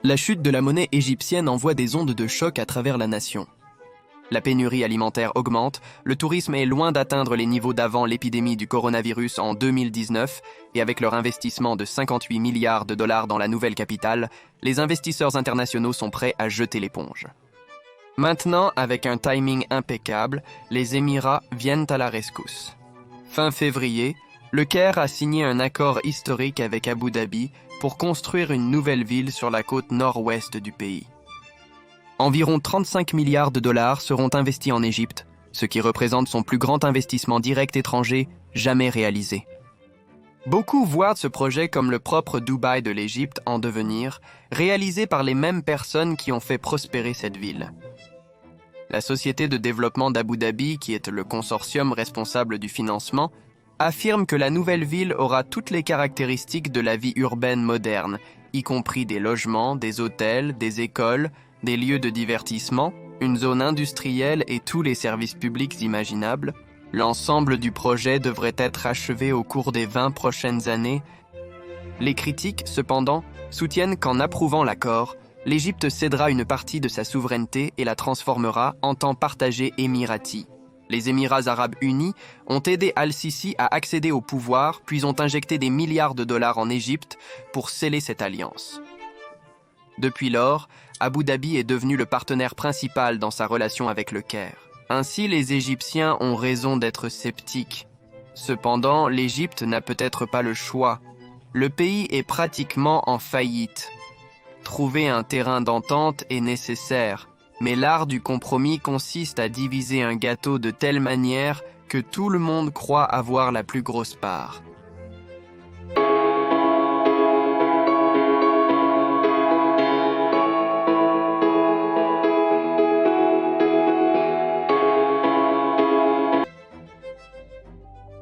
La chute de la monnaie égyptienne envoie des ondes de choc à travers la nation. La pénurie alimentaire augmente, le tourisme est loin d'atteindre les niveaux d'avant l'épidémie du coronavirus en 2019 et avec leur investissement de 58 milliards de dollars dans la nouvelle capitale, les investisseurs internationaux sont prêts à jeter l'éponge. Maintenant, avec un timing impeccable, les Émirats viennent à la rescousse. Fin février, le Caire a signé un accord historique avec Abu Dhabi pour construire une nouvelle ville sur la côte nord-ouest du pays. Environ 35 milliards de dollars seront investis en Égypte, ce qui représente son plus grand investissement direct étranger jamais réalisé. Beaucoup voient ce projet comme le propre Dubaï de l'Égypte en devenir, réalisé par les mêmes personnes qui ont fait prospérer cette ville. La société de développement d'Abu Dhabi, qui est le consortium responsable du financement, affirme que la nouvelle ville aura toutes les caractéristiques de la vie urbaine moderne, y compris des logements, des hôtels, des écoles, des lieux de divertissement, une zone industrielle et tous les services publics imaginables. L'ensemble du projet devrait être achevé au cours des 20 prochaines années. Les critiques, cependant, soutiennent qu'en approuvant l'accord, l'Égypte cédera une partie de sa souveraineté et la transformera en temps partagé émirati. Les Émirats arabes unis ont aidé Al-Sisi à accéder au pouvoir, puis ont injecté des milliards de dollars en Égypte pour sceller cette alliance. Depuis lors, Abu Dhabi est devenu le partenaire principal dans sa relation avec le Caire. Ainsi, les Égyptiens ont raison d'être sceptiques. Cependant, l'Égypte n'a peut-être pas le choix. Le pays est pratiquement en faillite. Trouver un terrain d'entente est nécessaire. Mais l'art du compromis consiste à diviser un gâteau de telle manière que tout le monde croit avoir la plus grosse part.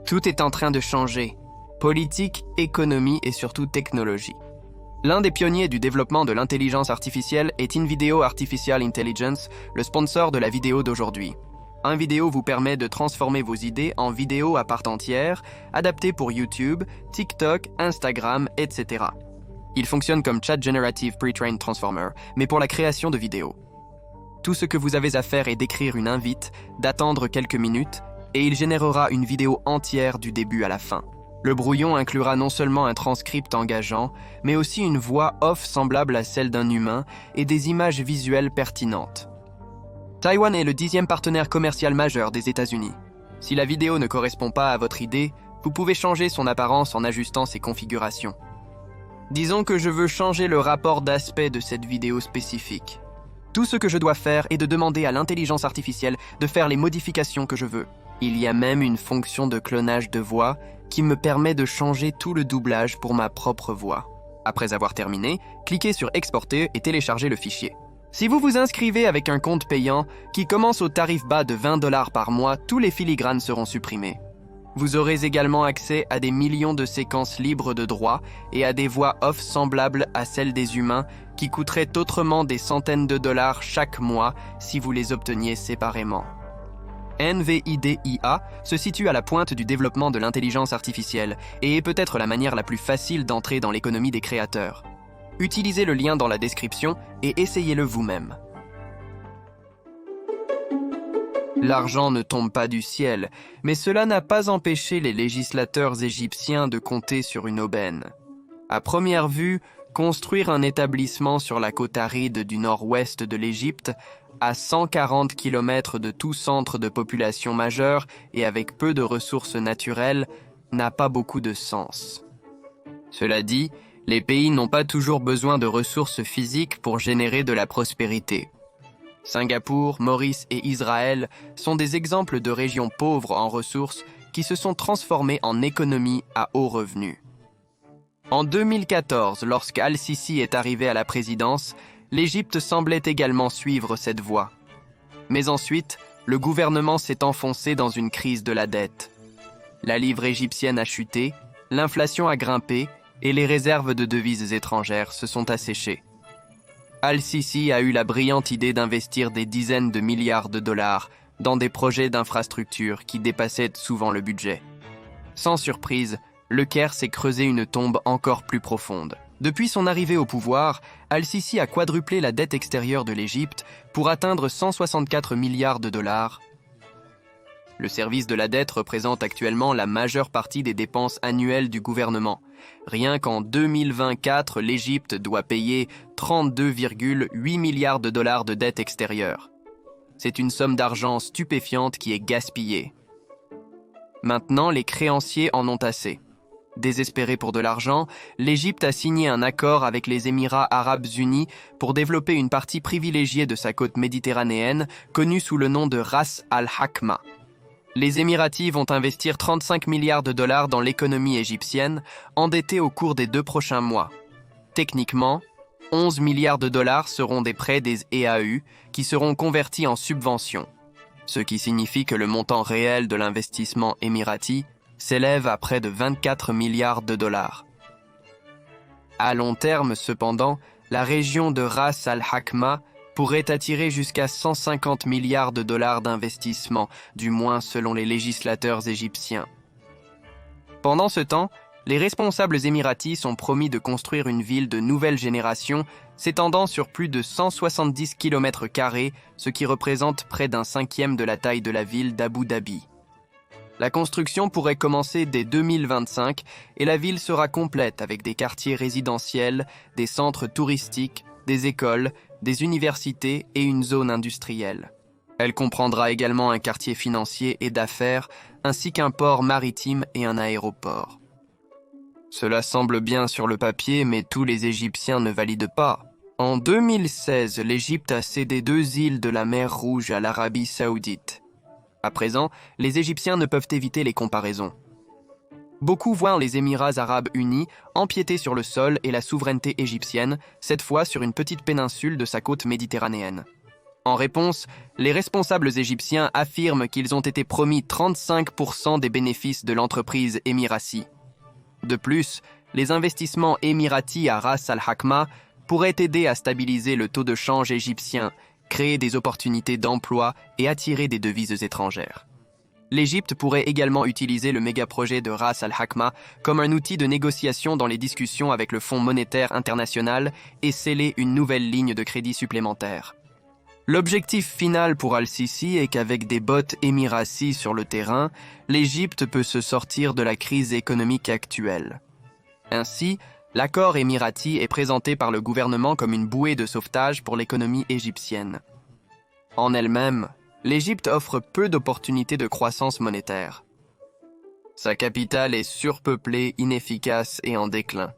Tout est en train de changer. Politique, économie et surtout technologie. L'un des pionniers du développement de l'intelligence artificielle est InVideo Artificial Intelligence, le sponsor de la vidéo d'aujourd'hui. InVideo vous permet de transformer vos idées en vidéos à part entière, adaptées pour YouTube, TikTok, Instagram, etc. Il fonctionne comme Chat Generative Pre-trained Transformer, mais pour la création de vidéos. Tout ce que vous avez à faire est d'écrire une invite, d'attendre quelques minutes, et il générera une vidéo entière du début à la fin. Le brouillon inclura non seulement un transcript engageant, mais aussi une voix off semblable à celle d'un humain et des images visuelles pertinentes. Taïwan est le 10e partenaire commercial majeur des États-Unis. Si la vidéo ne correspond pas à votre idée, vous pouvez changer son apparence en ajustant ses configurations. Disons que je veux changer le rapport d'aspect de cette vidéo spécifique. Tout ce que je dois faire est de demander à l'intelligence artificielle de faire les modifications que je veux. Il y a même une fonction de clonage de voix qui me permet de changer tout le doublage pour ma propre voix. Après avoir terminé, cliquez sur Exporter et téléchargez le fichier. Si vous vous inscrivez avec un compte payant qui commence au tarif bas de 20 $ par mois, tous les filigranes seront supprimés. Vous aurez également accès à des millions de séquences libres de droits et à des voix off semblables à celles des humains qui coûteraient autrement des centaines de dollars chaque mois si vous les obteniez séparément. NVIDIA se situe à la pointe du développement de l'intelligence artificielle et est peut-être la manière la plus facile d'entrer dans l'économie des créateurs. Utilisez le lien dans la description et essayez-le vous-même. L'argent ne tombe pas du ciel, mais cela n'a pas empêché les législateurs égyptiens de compter sur une aubaine. À première vue, construire un établissement sur la côte aride du nord-ouest de l'Égypte, à 140 km de tout centre de population majeur et avec peu de ressources naturelles, n'a pas beaucoup de sens. Cela dit, les pays n'ont pas toujours besoin de ressources physiques pour générer de la prospérité. Singapour, Maurice et Israël sont des exemples de régions pauvres en ressources qui se sont transformées en économies à haut revenu. En 2014, lorsque Al-Sisi est arrivé à la présidence, l'Égypte semblait également suivre cette voie. Mais ensuite, le gouvernement s'est enfoncé dans une crise de la dette. La livre égyptienne a chuté, l'inflation a grimpé et les réserves de devises étrangères se sont asséchées. Al-Sisi a eu la brillante idée d'investir des dizaines de milliards de dollars dans des projets d'infrastructures qui dépassaient souvent le budget. Sans surprise, le Caire s'est creusé une tombe encore plus profonde. Depuis son arrivée au pouvoir, Al-Sisi a quadruplé la dette extérieure de l'Égypte pour atteindre 164 milliards de dollars. Le service de la dette représente actuellement la majeure partie des dépenses annuelles du gouvernement. Rien qu'en 2024, l'Égypte doit payer 32,8 milliards de dollars de dette extérieure. C'est une somme d'argent stupéfiante qui est gaspillée. Maintenant, les créanciers en ont assez. Désespéré pour de l'argent, l'Égypte a signé un accord avec les Émirats arabes unis pour développer une partie privilégiée de sa côte méditerranéenne, connue sous le nom de Ras al-Hakma. Les Émiratis vont investir 35 milliards de dollars dans l'économie égyptienne, endettée au cours des 2 prochains mois. Techniquement, 11 milliards de dollars seront des prêts des EAU qui seront convertis en subventions, ce qui signifie que le montant réel de l'investissement émirati s'élève à près de 24 milliards de dollars. À long terme, cependant, la région de Ras al-Hakma pourrait attirer jusqu'à 150 milliards de dollars d'investissement, du moins selon les législateurs égyptiens. Pendant ce temps, les responsables émiratis ont promis de construire une ville de nouvelle génération s'étendant sur plus de 170 km², ce qui représente près d'un cinquième de la taille de la ville d'Abu Dhabi. La construction pourrait commencer dès 2025 et la ville sera complète avec des quartiers résidentiels, des centres touristiques, des écoles, des universités et une zone industrielle. Elle comprendra également un quartier financier et d'affaires, ainsi qu'un port maritime et un aéroport. Cela semble bien sur le papier, mais tous les Égyptiens ne valident pas. En 2016, l'Égypte a cédé 2 îles de la mer Rouge à l'Arabie saoudite. À présent, les Égyptiens ne peuvent éviter les comparaisons. Beaucoup voient les Émirats arabes unis empiéter sur le sol et la souveraineté égyptienne, cette fois sur une petite péninsule de sa côte méditerranéenne. En réponse, les responsables égyptiens affirment qu'ils ont été promis 35% des bénéfices de l'entreprise Emirati. De plus, les investissements émiratis à Ras al-Hakma pourraient aider à stabiliser le taux de change égyptien, créer des opportunités d'emploi et attirer des devises étrangères. L'Égypte pourrait également utiliser le méga-projet de Ras al-Hakma comme un outil de négociation dans les discussions avec le Fonds monétaire international et sceller une nouvelle ligne de crédit supplémentaire. L'objectif final pour Al-Sisi est qu'avec des bottes émiraties sur le terrain, l'Égypte peut se sortir de la crise économique actuelle. Ainsi, l'accord émirati est présenté par le gouvernement comme une bouée de sauvetage pour l'économie égyptienne. En elle-même, l'Égypte offre peu d'opportunités de croissance monétaire. Sa capitale est surpeuplée, inefficace et en déclin.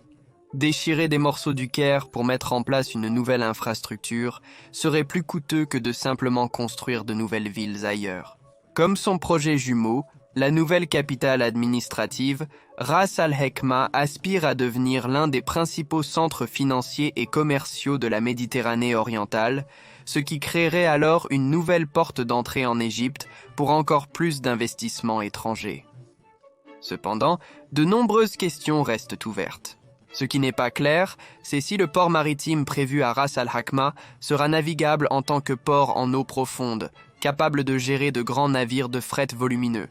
Déchirer des morceaux du Caire pour mettre en place une nouvelle infrastructure serait plus coûteux que de simplement construire de nouvelles villes ailleurs. Comme son projet jumeau, la nouvelle capitale administrative, Ras al-Hakma aspire à devenir l'un des principaux centres financiers et commerciaux de la Méditerranée orientale, ce qui créerait alors une nouvelle porte d'entrée en Égypte pour encore plus d'investissements étrangers. Cependant, de nombreuses questions restent ouvertes. Ce qui n'est pas clair, c'est si le port maritime prévu à Ras al-Hakma sera navigable en tant que port en eau profonde, capable de gérer de grands navires de fret volumineux.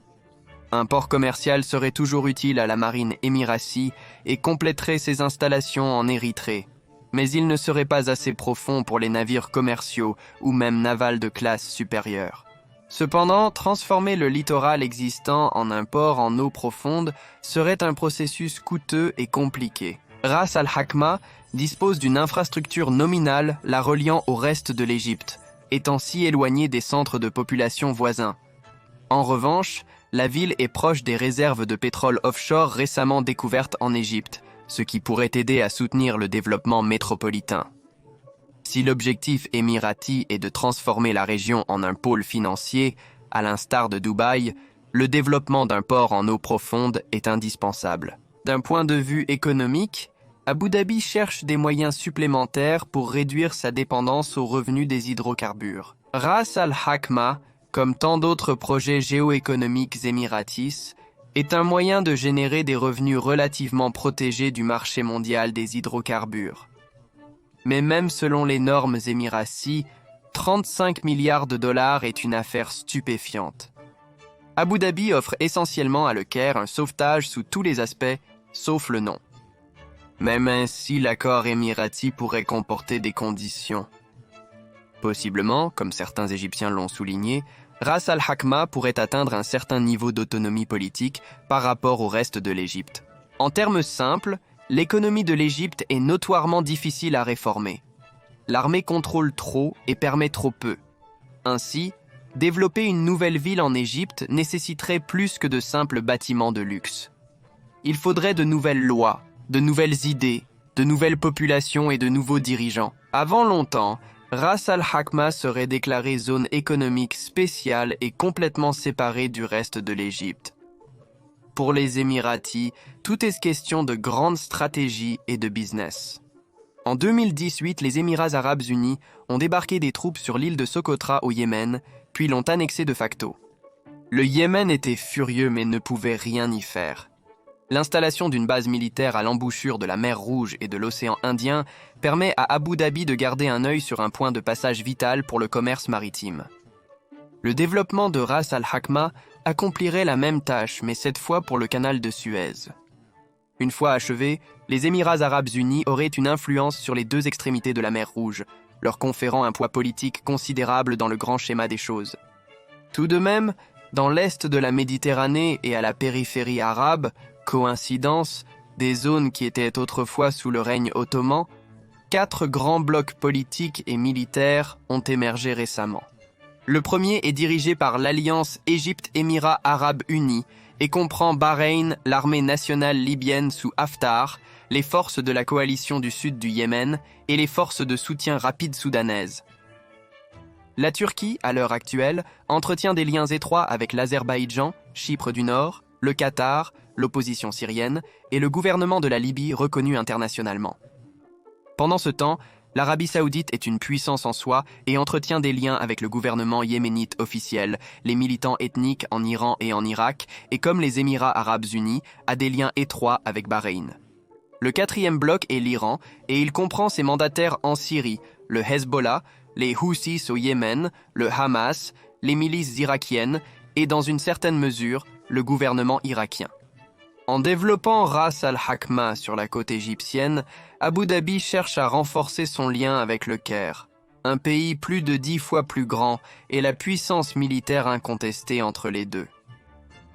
Un port commercial serait toujours utile à la marine émiratie et compléterait ses installations en Érythrée. Mais il ne serait pas assez profond pour les navires commerciaux ou même navals de classe supérieure. Cependant, transformer le littoral existant en un port en eau profonde serait un processus coûteux et compliqué. Ras al-Hakma dispose d'une infrastructure nominale la reliant au reste de l'Égypte, étant si éloignée des centres de population voisins. En revanche, la ville est proche des réserves de pétrole offshore récemment découvertes en Égypte, ce qui pourrait aider à soutenir le développement métropolitain. Si l'objectif émirati est de transformer la région en un pôle financier, à l'instar de Dubaï, le développement d'un port en eau profonde est indispensable. D'un point de vue économique, Abu Dhabi cherche des moyens supplémentaires pour réduire sa dépendance aux revenus des hydrocarbures. Ras al-Hakma, comme tant d'autres projets géoéconomiques émiratis, est un moyen de générer des revenus relativement protégés du marché mondial des hydrocarbures. Mais même selon les normes émiraties, 35 milliards de dollars est une affaire stupéfiante. Abu Dhabi offre essentiellement à Le Caire un sauvetage sous tous les aspects, sauf le nom. Même ainsi, l'accord émirati pourrait comporter des conditions. Possiblement, comme certains Égyptiens l'ont souligné, Ras al-Hakma pourrait atteindre un certain niveau d'autonomie politique par rapport au reste de l'Égypte. En termes simples, l'économie de l'Égypte est notoirement difficile à réformer. L'armée contrôle trop et permet trop peu. Ainsi, développer une nouvelle ville en Égypte nécessiterait plus que de simples bâtiments de luxe. Il faudrait de nouvelles lois, de nouvelles idées, de nouvelles populations et de nouveaux dirigeants. Avant longtemps, Ras al-Hakma serait déclarée zone économique spéciale et complètement séparée du reste de l'Égypte. Pour les Émiratis, tout est question de grande stratégie et de business. En 2018, les Émirats arabes unis ont débarqué des troupes sur l'île de Socotra au Yémen, puis l'ont annexée de facto. Le Yémen était furieux mais ne pouvait rien y faire. L'installation d'une base militaire à l'embouchure de la mer Rouge et de l'océan Indien permet à Abu Dhabi de garder un œil sur un point de passage vital pour le commerce maritime. Le développement de Ras al-Hakma accomplirait la même tâche, mais cette fois pour le canal de Suez. Une fois achevé, les Émirats arabes unis auraient une influence sur les deux extrémités de la mer Rouge, leur conférant un poids politique considérable dans le grand schéma des choses. Tout de même, dans l'est de la Méditerranée et à la périphérie arabe, coïncidence, des zones qui étaient autrefois sous le règne ottoman, 4 grands blocs politiques et militaires ont émergé récemment. Le premier est dirigé par l'Alliance Égypte-Émirats arabes unis et comprend Bahreïn, l'armée nationale libyenne sous Haftar, les forces de la coalition du sud du Yémen et les forces de soutien rapide soudanaises. La Turquie, à l'heure actuelle, entretient des liens étroits avec l'Azerbaïdjan, Chypre du Nord, le Qatar, l'opposition syrienne et le gouvernement de la Libye reconnu internationalement. Pendant ce temps, l'Arabie saoudite est une puissance en soi et entretient des liens avec le gouvernement yéménite officiel, les militants ethniques en Iran et en Irak, et comme les Émirats arabes unis, a des liens étroits avec Bahreïn. Le quatrième bloc est l'Iran, et il comprend ses mandataires en Syrie, le Hezbollah, les Houthis au Yémen, le Hamas, les milices irakiennes et, dans une certaine mesure, le gouvernement irakien. En développant Ras al-Hakma sur la côte égyptienne, Abu Dhabi cherche à renforcer son lien avec le Caire, un pays plus de 10 fois plus grand et la puissance militaire incontestée entre les deux.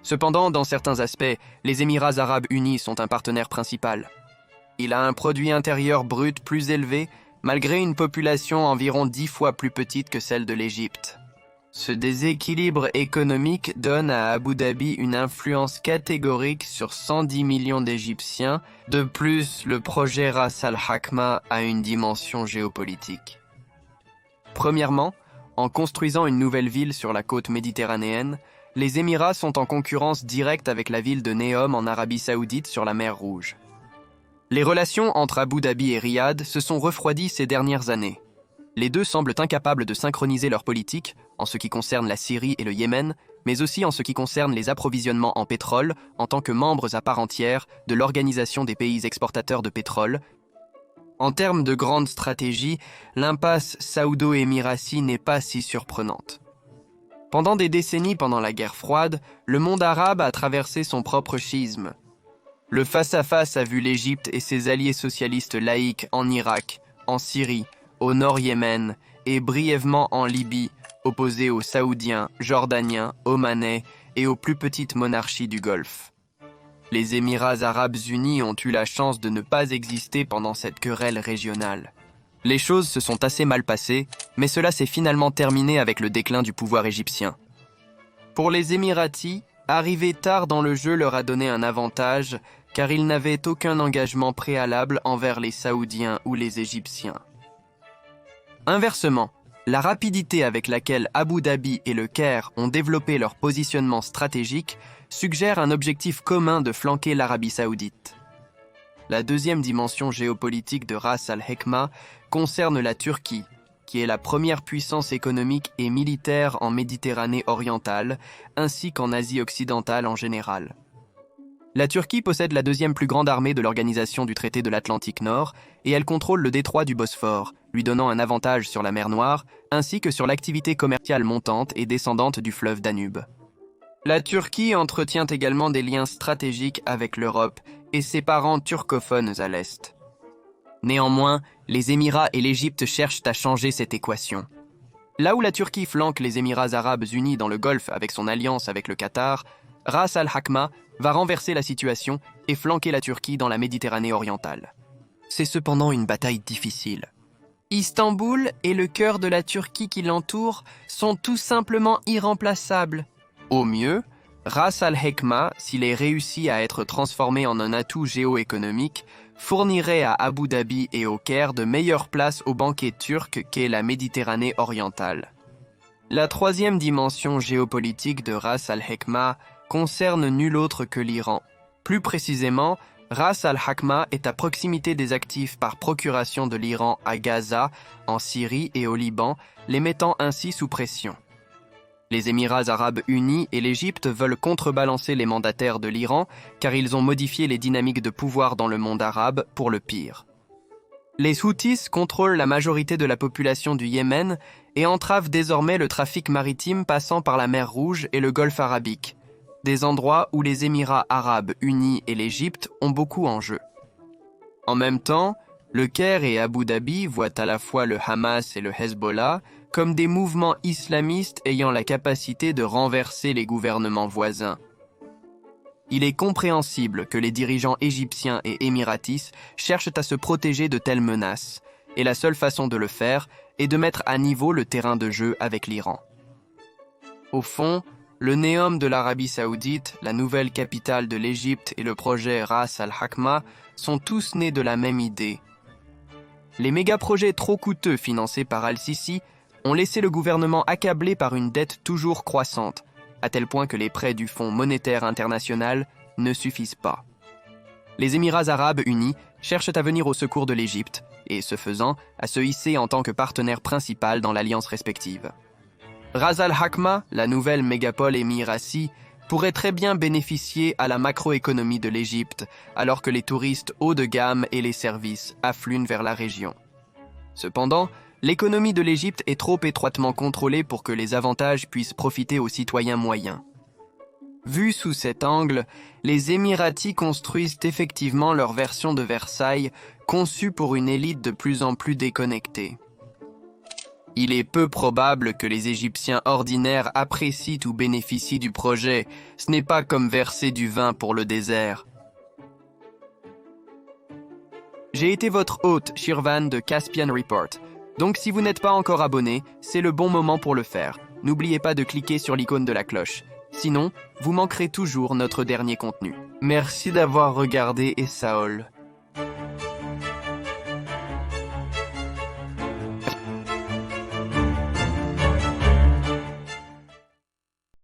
Cependant, dans certains aspects, les Émirats arabes unis sont un partenaire principal. Il a un produit intérieur brut plus élevé, malgré une population environ 10 fois plus petite que celle de l'Égypte. Ce déséquilibre économique donne à Abu Dhabi une influence catégorique sur 110 millions d'Égyptiens. De plus, le projet Ras al-Hakma a une dimension géopolitique. Premièrement, en construisant une nouvelle ville sur la côte méditerranéenne, les Émirats sont en concurrence directe avec la ville de Neom en Arabie Saoudite sur la mer Rouge. Les relations entre Abu Dhabi et Riyad se sont refroidies ces dernières années. Les deux semblent incapables de synchroniser leur politique en ce qui concerne la Syrie et le Yémen, mais aussi en ce qui concerne les approvisionnements en pétrole en tant que membres à part entière de l'Organisation des pays exportateurs de pétrole. En termes de grande stratégie, l'impasse saoudo-émiratie n'est pas si surprenante. Pendant des décennies pendant la guerre froide, le monde arabe a traversé son propre schisme. Le face-à-face a vu l'Égypte et ses alliés socialistes laïcs en Irak, en Syrie, au nord Yémen et brièvement en Libye, opposés aux Saoudiens, Jordaniens, Omanais et aux plus petites monarchies du Golfe. Les Émirats arabes unis ont eu la chance de ne pas exister pendant cette querelle régionale. Les choses se sont assez mal passées, mais cela s'est finalement terminé avec le déclin du pouvoir égyptien. Pour les Émiratis, arriver tard dans le jeu leur a donné un avantage, car ils n'avaient aucun engagement préalable envers les Saoudiens ou les Égyptiens. Inversement, la rapidité avec laquelle Abu Dhabi et le Caire ont développé leur positionnement stratégique suggère un objectif commun de flanquer l'Arabie saoudite. La deuxième dimension géopolitique de Ras al-Hakma concerne la Turquie, qui est la première puissance économique et militaire en Méditerranée orientale, ainsi qu'en Asie occidentale en général. La Turquie possède la deuxième plus grande armée de l'Organisation du traité de l'Atlantique Nord et elle contrôle le détroit du Bosphore, lui donnant un avantage sur la mer Noire ainsi que sur l'activité commerciale montante et descendante du fleuve Danube. La Turquie entretient également des liens stratégiques avec l'Europe et ses parents turcophones à l'est. Néanmoins, les Émirats et l'Égypte cherchent à changer cette équation. Là où la Turquie flanque les Émirats arabes unis dans le Golfe avec son alliance avec le Qatar, Ras al-Hakma va renverser la situation et flanquer la Turquie dans la Méditerranée orientale. C'est cependant une bataille difficile. Istanbul et le cœur de la Turquie qui l'entoure sont tout simplement irremplaçables. Au mieux, Ras al-Hakma, s'il est réussi à être transformé en un atout géoéconomique, fournirait à Abu Dhabi et au Caire de meilleures places au banquet turc qu'est la Méditerranée orientale. La troisième dimension géopolitique de Ras al-Hakma concerne nul autre que l'Iran. Plus précisément, Ras al-Hakma est à proximité des actifs par procuration de l'Iran à Gaza, en Syrie et au Liban, les mettant ainsi sous pression. Les Émirats arabes unis et l'Égypte veulent contrebalancer les mandataires de l'Iran car ils ont modifié les dynamiques de pouvoir dans le monde arabe pour le pire. Les Houthis contrôlent la majorité de la population du Yémen et entravent désormais le trafic maritime passant par la mer Rouge et le Golfe arabique, des endroits où les Émirats arabes unis et l'Égypte ont beaucoup en jeu. En même temps, le Caire et Abu Dhabi voient à la fois le Hamas et le Hezbollah comme des mouvements islamistes ayant la capacité de renverser les gouvernements voisins. Il est compréhensible que les dirigeants égyptiens et émiratis cherchent à se protéger de telles menaces, et la seule façon de le faire est de mettre à niveau le terrain de jeu avec l'Iran. Au fond, le Neom de l'Arabie saoudite, la nouvelle capitale de l'Égypte et le projet Ras al-Hakma sont tous nés de la même idée. Les méga-projets trop coûteux financés par Al-Sisi ont laissé le gouvernement accablé par une dette toujours croissante, à tel point que les prêts du Fonds monétaire international ne suffisent pas. Les Émirats arabes unis cherchent à venir au secours de l'Égypte et, ce faisant, à se hisser en tant que partenaire principal dans l'alliance respective. Ras al-Hakma, la nouvelle mégapole émirati, pourrait très bien bénéficier à la macroéconomie de l'Égypte, alors que les touristes haut de gamme et les services affluent vers la région. Cependant, l'économie de l'Égypte est trop étroitement contrôlée pour que les avantages puissent profiter aux citoyens moyens. Vu sous cet angle, les Émiratis construisent effectivement leur version de Versailles, conçue pour une élite de plus en plus déconnectée. Il est peu probable que les Égyptiens ordinaires apprécient ou bénéficient du projet. Ce n'est pas comme verser du vin pour le désert. J'ai été votre hôte, Shirvan de Caspian Report. Donc si vous n'êtes pas encore abonné, c'est le bon moment pour le faire. N'oubliez pas de cliquer sur l'icône de la cloche. Sinon, vous manquerez toujours notre dernier contenu. Merci d'avoir regardé et Saol.